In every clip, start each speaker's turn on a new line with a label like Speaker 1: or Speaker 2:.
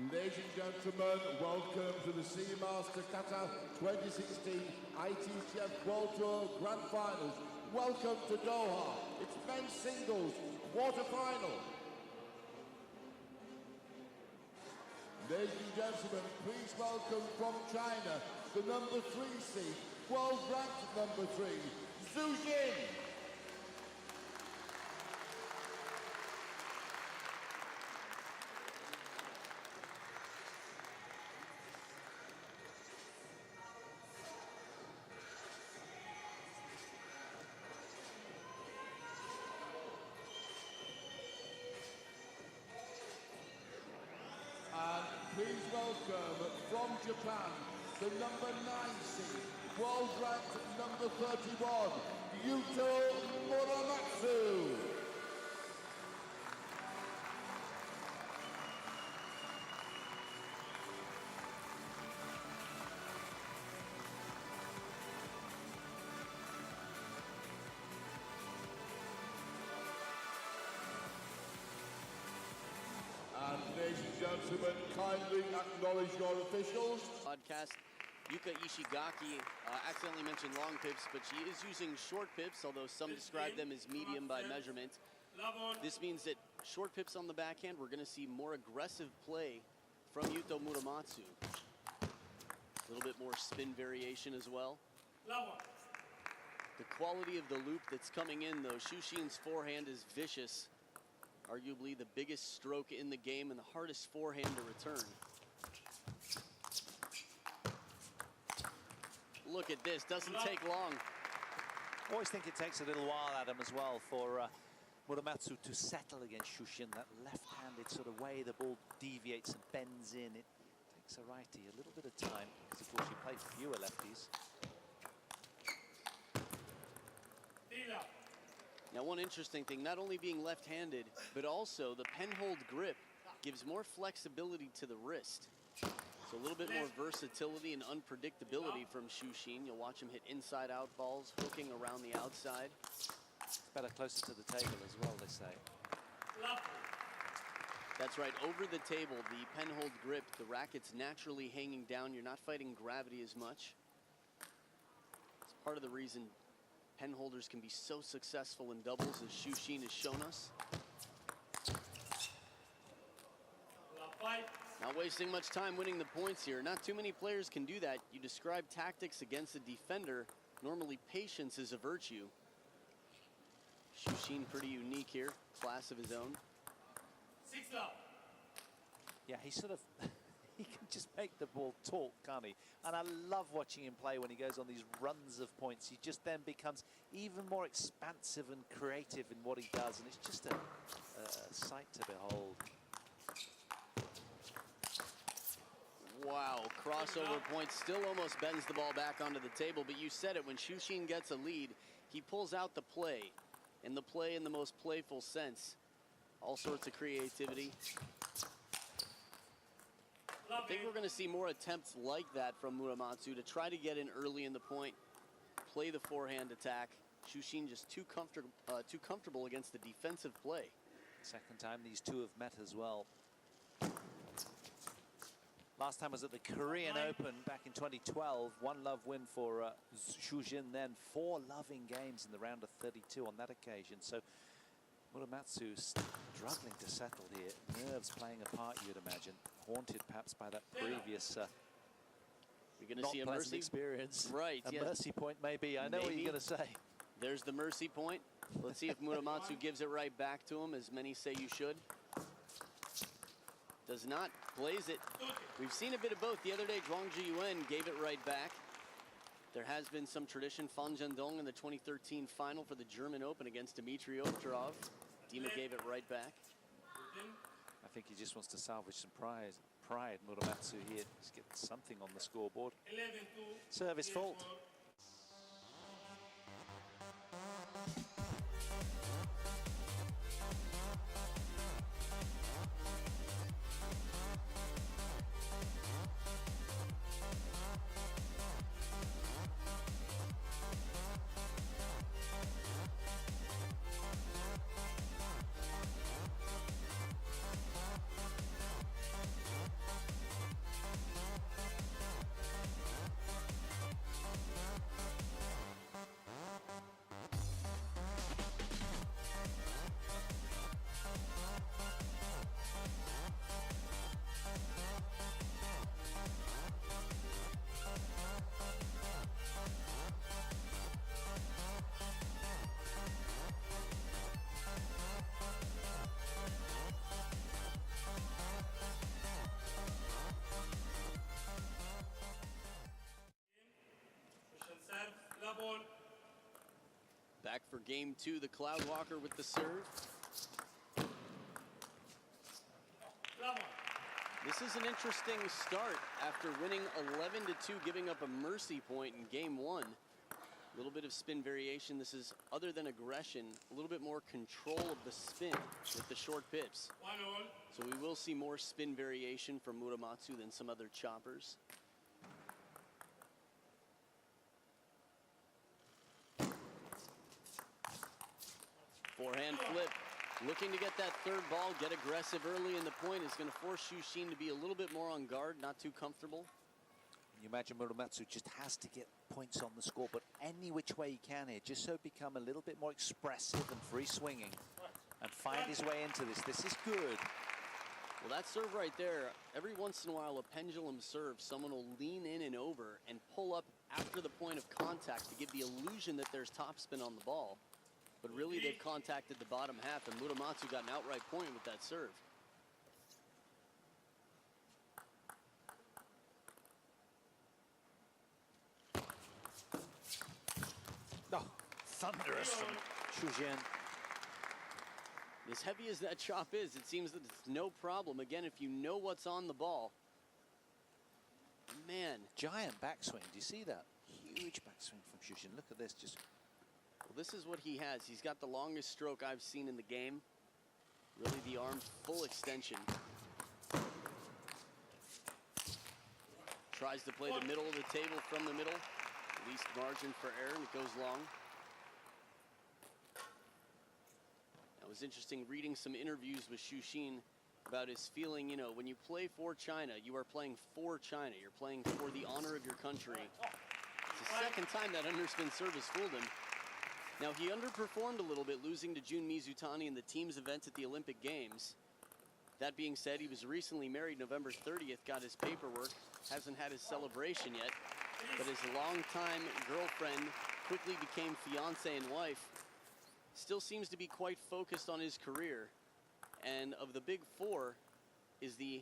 Speaker 1: Ladies and gentlemen, welcome to the Seamaster Qatar 2016 ITTF World Tour Grand Finals. Welcome to Doha. It's men's singles quarter-final. Ladies and gentlemen, please welcome from China, the number 3 seed, world ranked number 3, Zhu Jin. And please welcome from Japan, the number 9 seed, world ranked number 31, Yuto Muramatsu. And ladies and gentlemen, kindly acknowledge your officials.
Speaker 2: Podcast, Yuka Ishigaki accidentally mentioned long pips, but she is using short pips, although some describe them as medium by measurement. This means that short pips on the backhand, we're going to see more aggressive play from Yuto Muramatsu. A little bit more spin variation as well. The quality of the loop that's coming in, though, Shushin's forehand is vicious. Arguably the biggest stroke in the game and the hardest forehand to return. Look at this, doesn't take long.
Speaker 3: I always think it takes a little while, Adam, as well, for Muramatsu to settle against Shushin. That left-handed sort of way the ball deviates and bends in. It takes a righty a little bit of time, because of course you play fewer lefties.
Speaker 2: Now, one interesting thing, not only being left-handed, but also the pen-hold grip gives more flexibility to the wrist. So a little bit more versatility and unpredictability from Shushin. You'll watch him hit inside-out balls, hooking around the outside.
Speaker 3: It's better closer to the table as well, they say.
Speaker 2: That's right, over the table, the pen-hold grip, the racket's naturally hanging down. You're not fighting gravity as much. It's part of the reason pen holders can be so successful in doubles, as Shushin has shown us. Not wasting much time winning the points here. Not too many players can do that. You describe tactics against a defender. Normally, patience is a virtue. Shushin pretty unique here, class of his own.
Speaker 3: Yeah, he sort of, he can just make the ball talk, can't he? And I love watching him play when he goes on these runs of points. He just then becomes even more expansive and creative in what he does, and it's just a sight to behold.
Speaker 2: Wow, crossover point, still almost bends the ball back onto the table, but you said it, when Shushin gets a lead, he pulls out the play, and the play in the most playful sense. All sorts of creativity. I think we're going to see more attempts like that from Muramatsu to try to get in early in the point, play the forehand attack. Shushin just too comfortable against the defensive play.
Speaker 3: Second time these two have met as well. Last time was at the Korean Open back in 2012. 1-love win for Shushin, then 4 loving games in the round of 32 on that occasion. So Muramatsu struggling to settle here. Nerves playing a part, you'd imagine. Haunted perhaps by that previous
Speaker 2: You're going to see a mercy
Speaker 3: experience.
Speaker 2: Right.
Speaker 3: A mercy point maybe. I know what you're going to say.
Speaker 2: There's the mercy point. Let's see if Muramatsu gives it right back to him, as many say you should. Does not, plays it. We've seen a bit of both. The other day, Zhuang Zhiyuan gave it right back. There has been some tradition. Fan Zhendong in the 2013 final for the German Open against Dmitry Ovtcharov. Dima gave it right back.
Speaker 3: I think he just wants to salvage some pride, Muramatsu here. Just get something on the scoreboard. Service fault.
Speaker 2: Back for game 2, the Cloudwalker with the serve. This is an interesting start after winning 11-2, giving up a mercy point in game 1. A little bit of spin variation. This is, other than aggression, a little bit more control of the spin with the short pips. So we will see more spin variation from Muramatsu than some other choppers. Forehand flip. Looking to get that third ball, get aggressive early in the point is going to force Shushin to be a little bit more on guard, not too comfortable.
Speaker 3: You imagine Muramatsu just has to get points on the scoreboard any which way he can here, just so become a little bit more expressive and free swinging and find his way into this. This is good.
Speaker 2: Well, that serve right there, every once in a while a pendulum serve, someone will lean in and over and pull up after the point of contact to give the illusion that there's topspin on the ball. But really they've contacted the bottom half, and Muramatsu got an outright point with that serve.
Speaker 3: Oh, thunderous from Shushin.
Speaker 2: As heavy as that chop is, it seems that it's no problem. Again, if you know what's on the ball. Man.
Speaker 3: Giant backswing. Do you see that? Huge backswing from Shushin. Look at this. Just.
Speaker 2: Well, this is what he has. He's got the longest stroke I've seen in the game. Really the arm full extension. Tries to play the middle of the table from the middle. Least margin for error, and it goes long. It was interesting reading some interviews with Shushin about his feeling, you know, when you play for China, you are playing for China. You're playing for the honor of your country. It's the second time that underspin serve has fooled him. Now, he underperformed a little bit, losing to Jun Mizutani in the team's event at the Olympic Games. That being said, he was recently married November 30th, got his paperwork, hasn't had his celebration yet, but his longtime girlfriend quickly became fiance and wife. Still seems to be quite focused on his career, and of the big four is the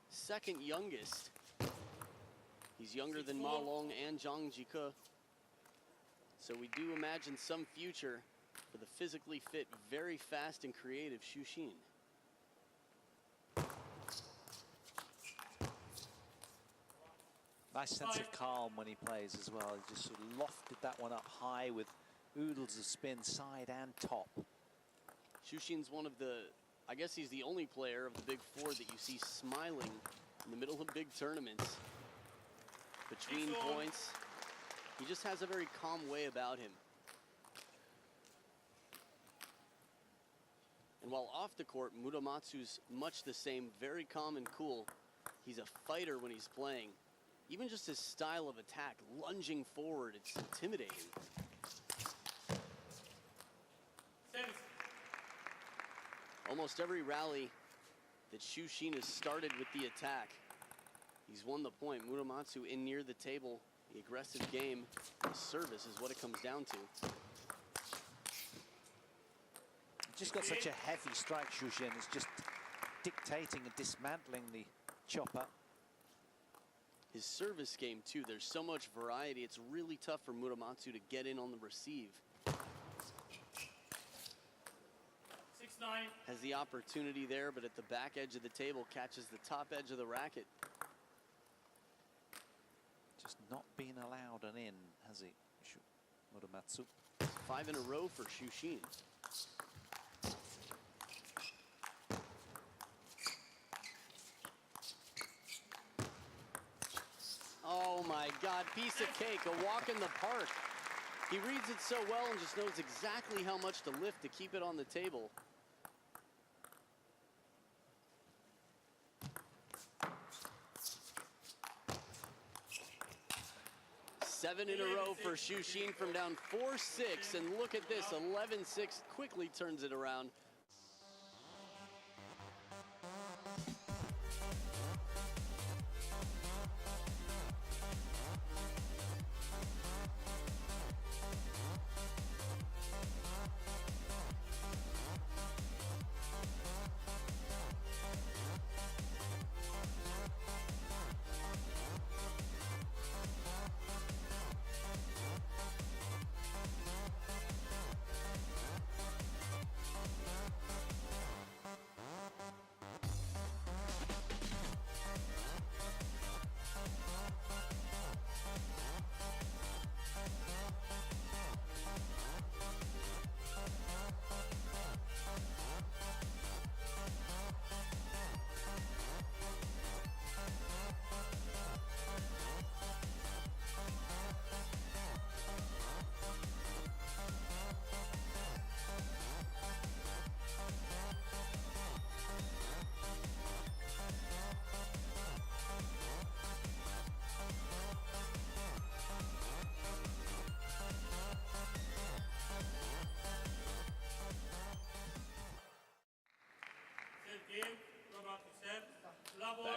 Speaker 2: second youngest. He's younger than Ma Long and Zhang Jike. So we do imagine some future for the physically fit, very fast and creative Shushin.
Speaker 3: Nice sense of calm when he plays as well. He just sort of lofted that one up high with oodles of spin, side and top.
Speaker 2: Shushin's one of the, I guess he's the only player of the big four that you see smiling in the middle of big tournaments. Between points, he just has a very calm way about him. And while off the court, Muramatsu's much the same, very calm and cool. He's a fighter when he's playing. Even just his style of attack, lunging forward, it's intimidating. Almost every rally that Shushin has started with the attack, he's won the point. Muramatsu in near the table, the aggressive game, the service is what it comes down to.
Speaker 3: Just got such a heavy strike, Shushin. It's just dictating and dismantling the chopper.
Speaker 2: His service game too, there's so much variety. It's really tough for Muramatsu to get in on the receive.
Speaker 4: 6-9.
Speaker 2: Has the opportunity there, but at the back edge of the table, catches the top edge of the racket.
Speaker 3: Just not being allowed an in, has he, Muramatsu?
Speaker 2: 5 in a row for Shushin. Oh my God, piece of cake, a walk in the park. He reads it so well and just knows exactly how much to lift to keep it on the table. Seven in a row for Shushin from down 4-6, and look at this, 11-6 quickly turns it around.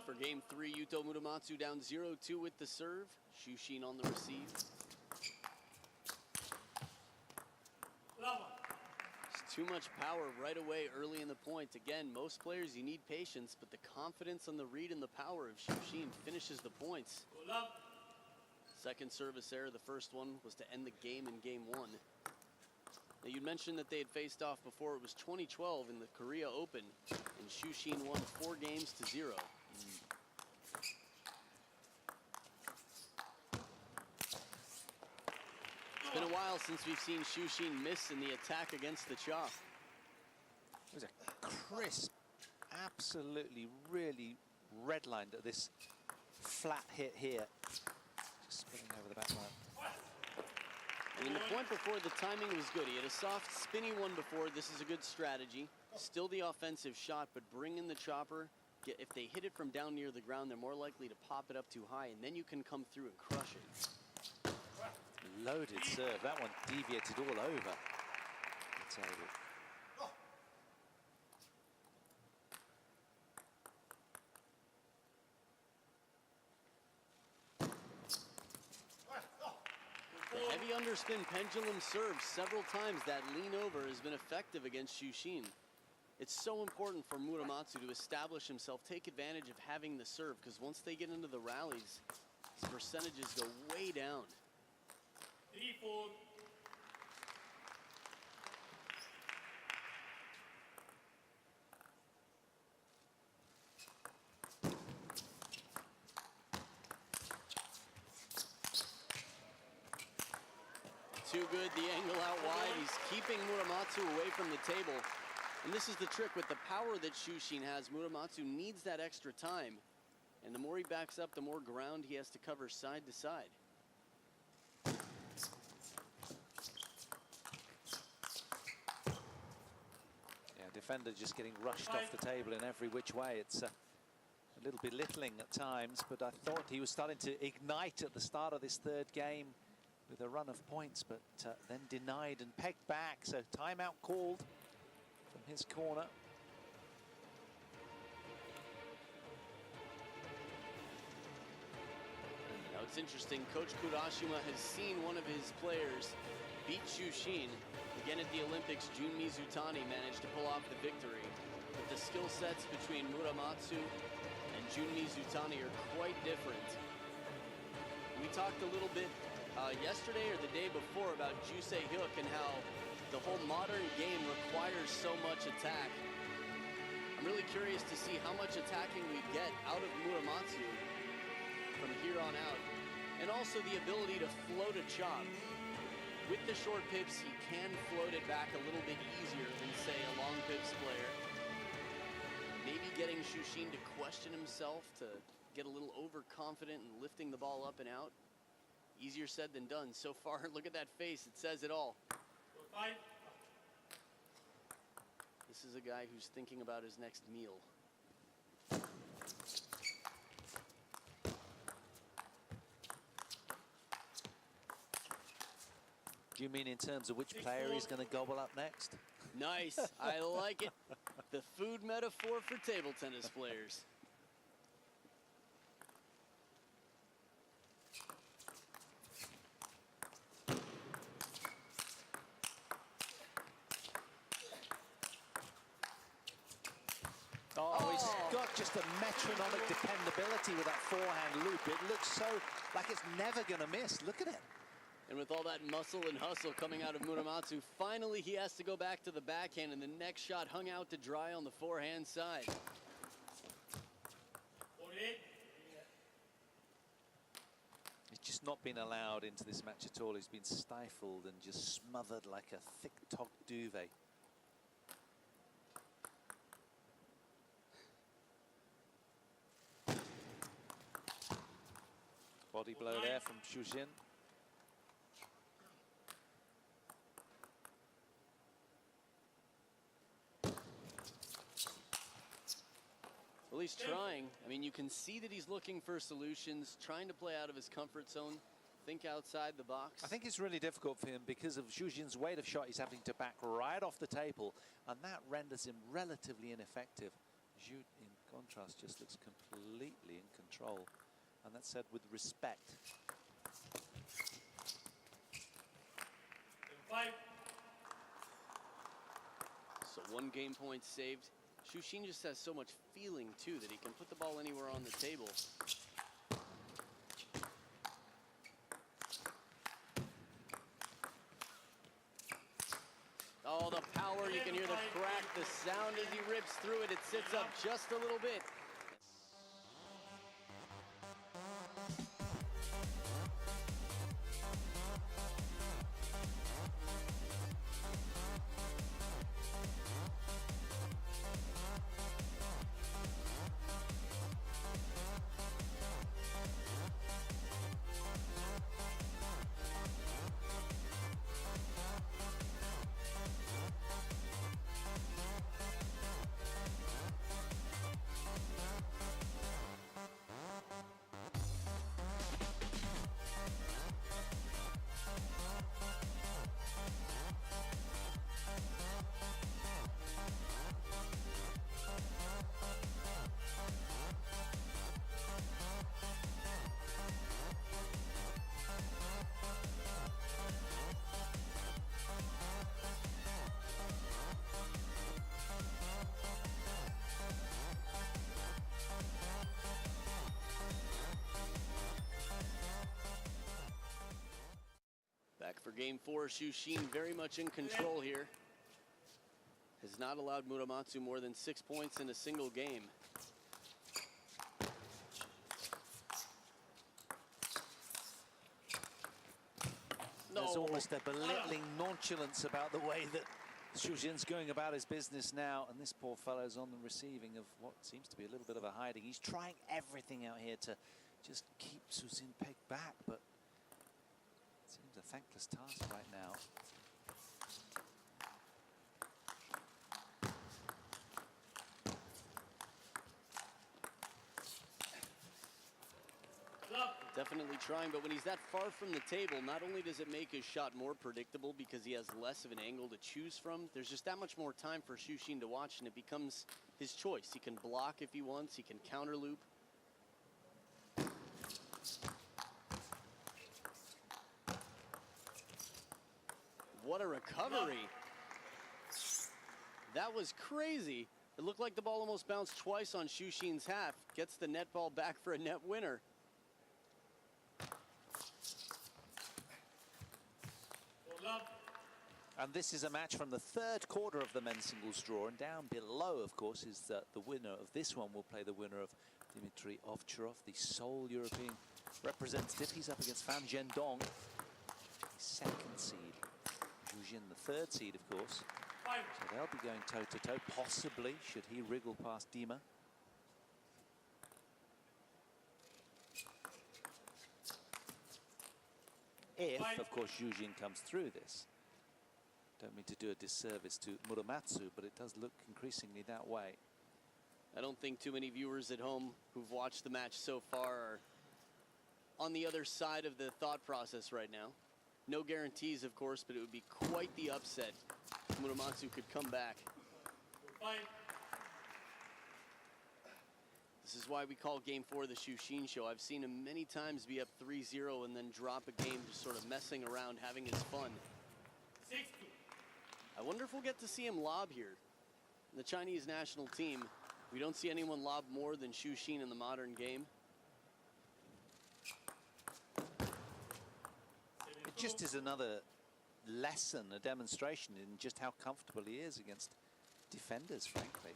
Speaker 2: For game 3, Yuto Muramatsu down 0-2 with the serve. Shushin on the receive. It's too much power right away early in the point. Again, most players, you need patience, but the confidence on the read and the power of Shushin finishes the points. Second service error. The first one was to end the game in game 1. Now, you mentioned that they had faced off before. It was 2012 in the Korea Open, and Shushin won 4 games to 0. It's been a while since we've seen Shushin miss in the attack against the chop.
Speaker 3: It was a crisp, absolutely really red line at this flat hit here. Just spinning over the back line.
Speaker 2: And in the point before, the timing was good. He had a soft, spinny one before. This is a good strategy. Still the offensive shot, but bring in the chopper. If they hit it from down near the ground, they're more likely to pop it up too high, and then you can come through and crush it.
Speaker 3: Loaded serve. That one deviated all over the table.
Speaker 2: The heavy underspin pendulum serve several times. That lean over has been effective against Shushin. It's so important for Muramatsu to establish himself, take advantage of having the serve, because once they get into the rallies, his percentages go way down.
Speaker 4: 3-4.
Speaker 2: Too good, the angle out wide. He's keeping Muramatsu away from the table. And this is the trick with the power that Shushin has. Muramatsu needs that extra time. And the more he backs up, the more ground he has to cover side to side.
Speaker 3: Yeah, defender just getting rushed off the table in every which way. It's a little belittling at times, but I thought he was starting to ignite at the start of this third game with a run of points, but then denied and pegged back. So timeout called from his corner.
Speaker 2: Now it's interesting, Coach Kurashima has seen one of his players beat Shushin. Again at the Olympics, Jun Mizutani managed to pull off the victory. But the skill sets between Muramatsu and Jun Mizutani are quite different. We talked a little bit yesterday or the day before about Jusei Hyuk and how the whole modern game requires so much attack. I'm really curious to see how much attacking we get out of Muramatsu from here on out. And also the ability to float a chop. With the short pips, he can float it back a little bit easier than, say, a long pips player. Maybe getting Shushin to question himself, to get a little overconfident and lifting the ball up and out. Easier said than done. So far, look at that face. It says it all. This is a guy who's thinking about his next meal.
Speaker 3: Do you mean in terms of which player he's going to gobble up next?
Speaker 2: Nice. I like it. The food metaphor for table tennis players.
Speaker 3: Oh, he's got just a metronomic dependability with that forehand loop. It looks so like it's never going to miss. Look at it.
Speaker 2: And with all that muscle and hustle coming out of Muramatsu, finally he has to go back to the backhand, and the next shot hung out to dry on the forehand side.
Speaker 3: He's just not been allowed into this match at all. He's been stifled and just smothered like a thick-topped duvet. Body blow there from Shushin.
Speaker 2: Well, he's trying. I mean, you can see that he's looking for solutions, trying to play out of his comfort zone, think outside the box.
Speaker 3: I think it's really difficult for him because of Shushin's weight of shot. He's having to back right off the table, and that renders him relatively ineffective. Zhu in contrast, just looks completely in control. And that's said with respect.
Speaker 4: 5.
Speaker 2: So 1 game point saved. Shushin just has so much feeling too that he can put the ball anywhere on the table. Oh, the power, you can hear the crack, the sound as he rips through it. It sits up just a little bit. Back for game 4, Shushin very much in control here. Has not allowed Muramatsu more than 6 points in a single game.
Speaker 3: There's almost a belittling nonchalance about the way that Shushin's going about his business now, and this poor fellow's on the receiving of what seems to be a little bit of a hiding. He's trying everything out here to just keep Shushin pegged back, but it seems a thankless task right now.
Speaker 2: Definitely trying, but when he's that far from the table, not only does it make his shot more predictable because he has less of an angle to choose from, there's just that much more time for Shushin to watch, and it becomes his choice. He can block if he wants, he can counter loop. What a recovery. That was crazy. It looked like the ball almost bounced twice on Shushin's half. Gets the net ball back for a net winner.
Speaker 3: And this is a match from the 3rd quarter of the men's singles draw, and down below, of course, is the winner of this one will play the winner of Dmitry Ovcharov, the sole European representative. He's up against Fan Zhendong, 2nd seed. Zhuzhin, the 3rd seed, of course. So they'll be going toe-to-toe, possibly, should he wriggle past Dima. If, of course, Zhuzhin comes through this. Don't mean to do a disservice to Muramatsu, but it does look increasingly that way.
Speaker 2: I don't think too many viewers at home who've watched the match so far are on the other side of the thought process right now. No guarantees, of course, but it would be quite the upset if Muramatsu could come back. This is why we call Game 4 the Shushin Show. I've seen him many times be up 3-0 and then drop a game just sort of messing around, having his fun.
Speaker 4: 6-2.
Speaker 2: I wonder if we'll get to see him lob here. In the Chinese national team, we don't see anyone lob more than Shushin in the modern game.
Speaker 3: It just is another lesson, a demonstration in just how comfortable he is against defenders, frankly.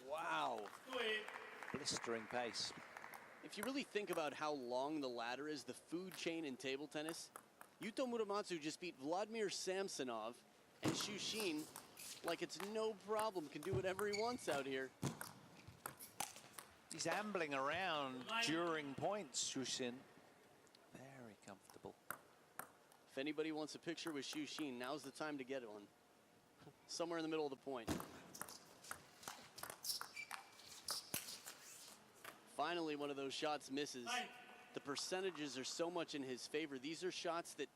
Speaker 2: Wow.
Speaker 3: Blistering pace.
Speaker 2: If you really think about how long the ladder is, the food chain in table tennis, Yuto Muramatsu just beat Vladimir Samsonov, and Shushin, like it's no problem, can do whatever he wants out here.
Speaker 3: He's ambling around during points, Shushin. Very comfortable.
Speaker 2: If anybody wants a picture with Shushin, now's the time to get one. Somewhere in the middle of the point. Finally, one of those shots misses. The percentages are so much in his favor. These are shots that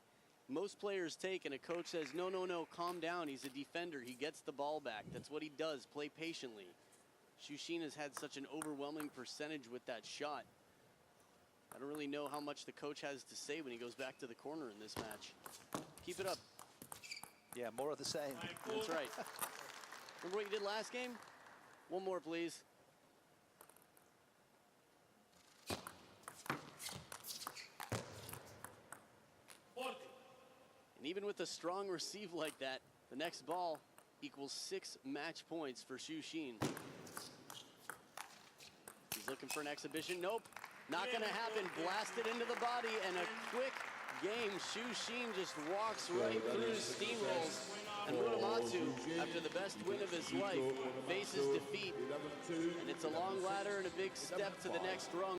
Speaker 2: most players take, and a coach says, no, no, no, calm down. He's a defender. He gets the ball back. That's what he does. Play patiently. Xu Xin has had such an overwhelming percentage with that shot. I don't really know how much the coach has to say when he goes back to the corner in this match. Keep it up.
Speaker 3: Yeah, more of the same.
Speaker 2: That's right. Remember what you did last game? One more, please. And even with a strong receive like that, the next ball equals 6 match points for Xu Xin. He's looking for an exhibition. Nope, not going to happen. Blasted into the body, and a quick game. Xu Xin just walks right through, steamrolls. And Muramatsu, after the best win of his life, faces defeat. And it's a long ladder and a big step to the next rung.